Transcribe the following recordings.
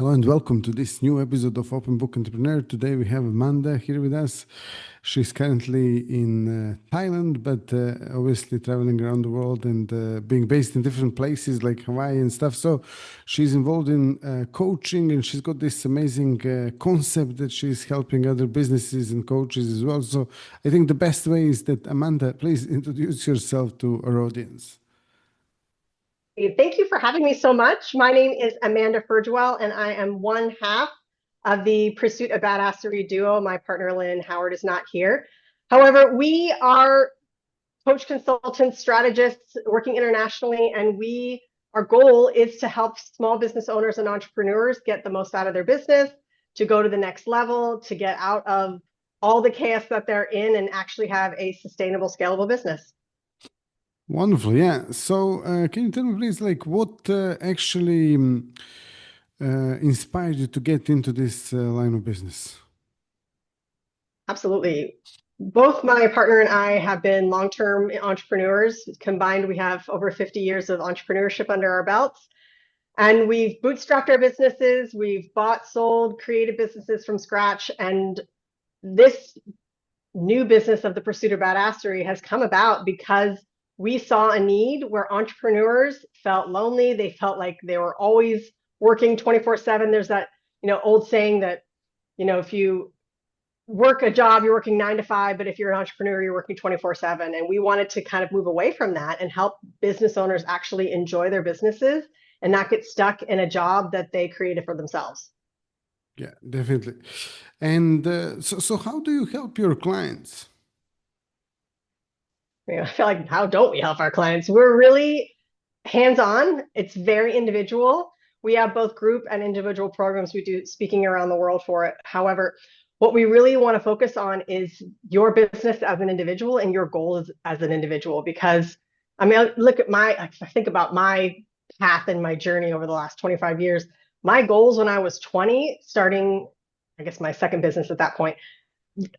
Hello and welcome to this new episode of Open Book Entrepreneur. Today we have Amanda here with us. She's currently in Thailand, but obviously traveling around the world and being based in different places like Hawaii and stuff. So she's involved in coaching, and she's got this amazing concept that she's helping other businesses and coaches as well. So I think the best way is that Amanda, please introduce yourself to our audience. Thank you for having me so much. My name is Amanda Furgiuele, and I am one half of the Pursuit of Badassery duo. My partner, Lynn Howard, is not here. However, we are coach consultants, strategists working internationally, and our goal is to help small business owners and entrepreneurs get the most out of their business, to go to the next level, to get out of all the chaos that they're in and actually have a sustainable, scalable business. Wonderful, yeah. So, can you tell me, please, like what actually inspired you to get into this line of business? Absolutely. Both my partner and I have been long-term entrepreneurs. Combined, we have over 50 years of entrepreneurship under our belts. And we've bootstrapped our businesses. We've bought, sold, created businesses from scratch. And this new business of the Pursuit of Badassery has come about because we saw a need where entrepreneurs felt lonely. They felt like they were always working 24/7. There's that, old saying that, if you work a job, you're working 9 to 5, but if you're an entrepreneur, you're working 24/7. And we wanted to kind of move away from that and help business owners actually enjoy their businesses and not get stuck in a job that they created for themselves. Yeah, definitely. And so how do you help your clients? I feel like, how don't we help our clients? We're really hands-on. It's very individual. We have both group and individual programs. We do speaking around the world for it. However, what we really want to focus on is your business as an individual and your goals as an individual. Because I think about my path and my journey over the last 25 years. My goals when I was 20, starting, I guess, my second business at that point,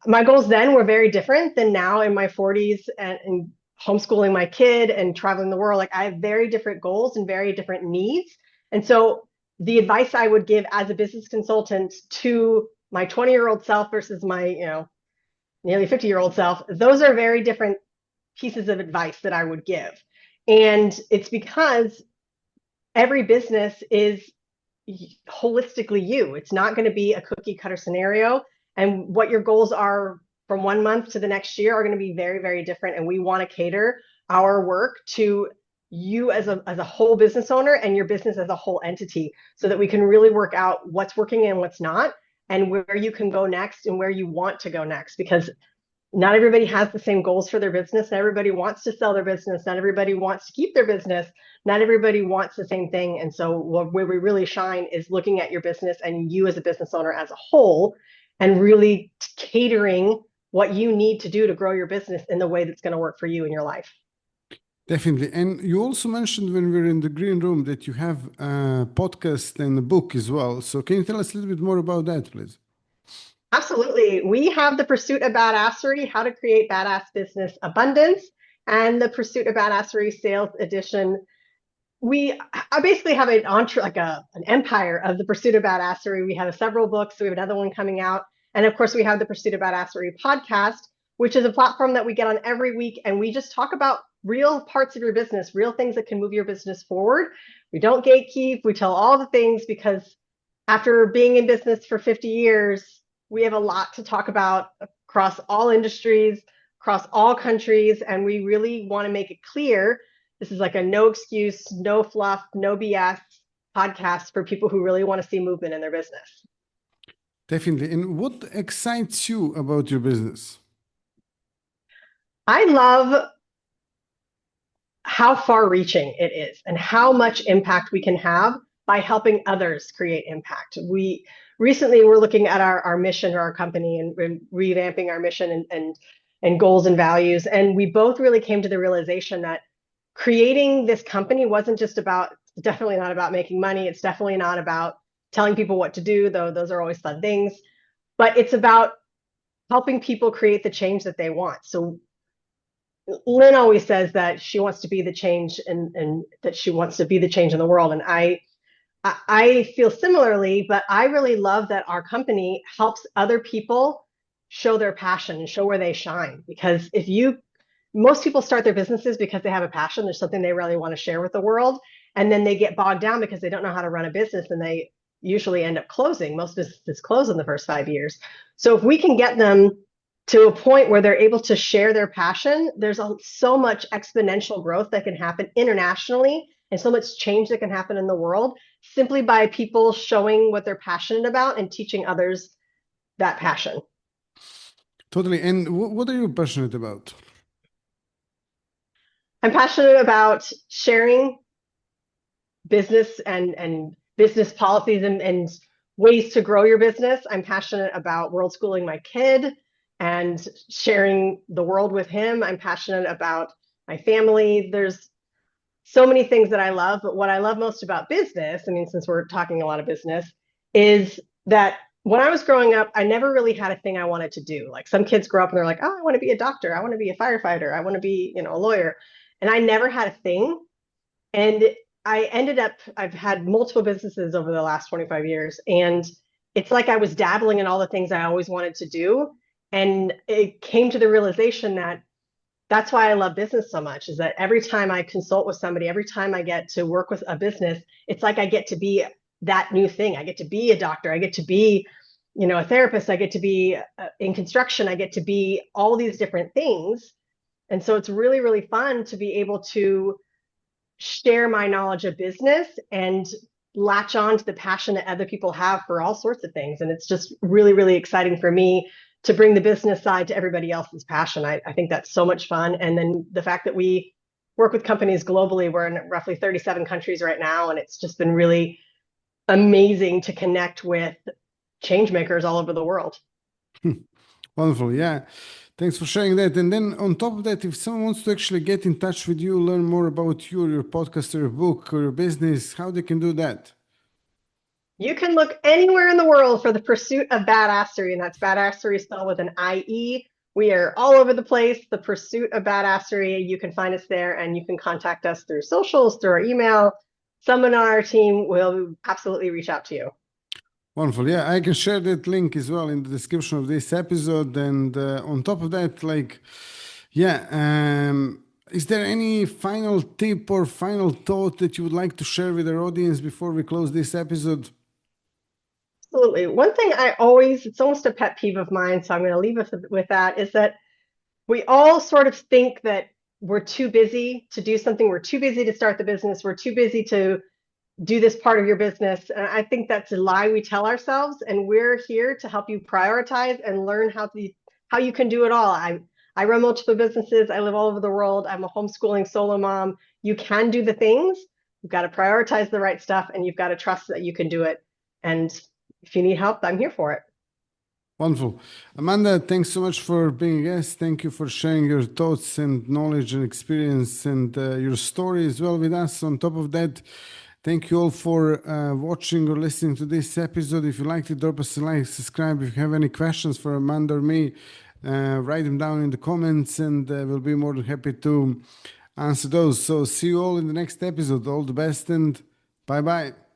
my goals then were very different than now in my 40s and homeschooling my kid and traveling the world. Like, I have very different goals and very different needs. And so the advice I would give as a business consultant to my 20-year-old self versus my, nearly 50-year-old self, those are very different pieces of advice that I would give. And it's because every business is holistically you. It's not going to be a cookie cutter scenario. And what your goals are from 1 month to the next year are going to be very, very different. And we want to cater our work to you as a whole business owner and your business as a whole entity, so that we can really work out what's working and what's not, and where you can go next and where you want to go next. Because not everybody has the same goals for their business. Not everybody wants to sell their business. Not everybody wants to keep their business. Not everybody wants the same thing. And so where we really shine is looking at your business and you as a business owner as a whole, and really catering what you need to do to grow your business in the way that's going to work for you in your life. Definitely. And you also mentioned when we were in the green room that you have a podcast and a book as well. So can you tell us a little bit more about that, please? Absolutely. We have the Pursuit of Badassery, How to Create Badass Business Abundance, and the Pursuit of Badassery Sales Edition. I basically have an empire of the Pursuit of Badassery. We have several books. We have another one coming out. And of course, we have the Pursuit of Badassery podcast, which is a platform that we get on every week. And we just talk about real parts of your business, real things that can move your business forward. We don't gatekeep. We tell all the things, because after being in business for 50 years, we have a lot to talk about across all industries, across all countries. And we really want to make it clear. This is like a no excuse, no fluff, no BS podcast for people who really want to see movement in their business. Definitely. And what excites you about your business? I love how far-reaching it is and how much impact we can have by helping others create impact. We recently were looking at our mission, or our company, and revamping our mission and goals and values. And we both really came to the realization that creating this company wasn't just about, definitely not about making money. It's definitely not about telling people what to do, though those are always fun things. But it's about helping people create the change that they want. So Lynn always says that she wants to be the change, and that she wants to be the change in the world. And I I feel similarly, but I really love that our company helps other people show their passion and show where they shine. Because most people start their businesses because they have a passion. There's something they really want to share with the world. And then they get bogged down because they don't know how to run a business and they usually end up closing. Most businesses close in the first 5 years. So if we can get them to a point where they're able to share their passion, there's so much exponential growth that can happen internationally and so much change that can happen in the world simply by people showing what they're passionate about and teaching others that passion. Totally. And what are you passionate about? I'm passionate about sharing business and business policies and ways to grow your business. I'm passionate about world schooling my kid and sharing the world with him. I'm passionate about my family. There's so many things that I love, but what I love most about business, I mean, since we're talking a lot of business, is that when I was growing up, I never really had a thing I wanted to do. Like some kids grow up and they're like, oh, I want to be a doctor. I want to be a firefighter. I want to be, a lawyer. And I never had a thing. And I've had multiple businesses over the last 25 years. And it's like I was dabbling in all the things I always wanted to do. And it came to the realization that that's why I love business so much, is that every time I consult with somebody, every time I get to work with a business, it's like I get to be that new thing. I get to be a doctor. I get to be, a therapist. I get to be in construction. I get to be all these different things. And so it's really, really fun to be able to share my knowledge of business and latch on to the passion that other people have for all sorts of things. And it's just really, really exciting for me to bring the business side to everybody else's passion. I think that's so much fun. And then the fact that we work with companies globally, we're in roughly 37 countries right now. And it's just been really amazing to connect with change makers all over the world. Wonderful. Yeah. Thanks for sharing that. And then on top of that, if someone wants to actually get in touch with you, learn more about you, your podcast, or your book, or your business, how they can do that? You can look anywhere in the world for the Pursuit of Badassery, and that's Badassery spelled with an IE. We are all over the place. The Pursuit of Badassery. You can find us there, and you can contact us through socials, through our email. Someone on our team will absolutely reach out to you. Wonderful. Yeah, I can share that link as well in the description of this episode. And on top of that, is there any final tip or final thought that you would like to share with our audience before we close this episode? Absolutely. One thing it's almost a pet peeve of mine, so I'm going to leave us with that, is that we all sort of think that we're too busy to do something. We're too busy to start the business. We're too busy to do this part of your business. And I think that's a lie we tell ourselves. And we're here to help you prioritize and learn how you can do it all. I run multiple businesses. I live all over the world. I'm a homeschooling solo mom. You can do the things. You've got to prioritize the right stuff, and you've got to trust that you can do it. And if you need help, I'm here for it. Wonderful. Amanda, thanks so much for being a guest. Thank you for sharing your thoughts and knowledge and experience and your story as well with us. On top of that, thank you all for watching or listening to this episode. If you liked it, drop us a like, subscribe. If you have any questions for Amanda or me, write them down in the comments, and we'll be more than happy to answer those. So see you all in the next episode. All the best, and bye-bye.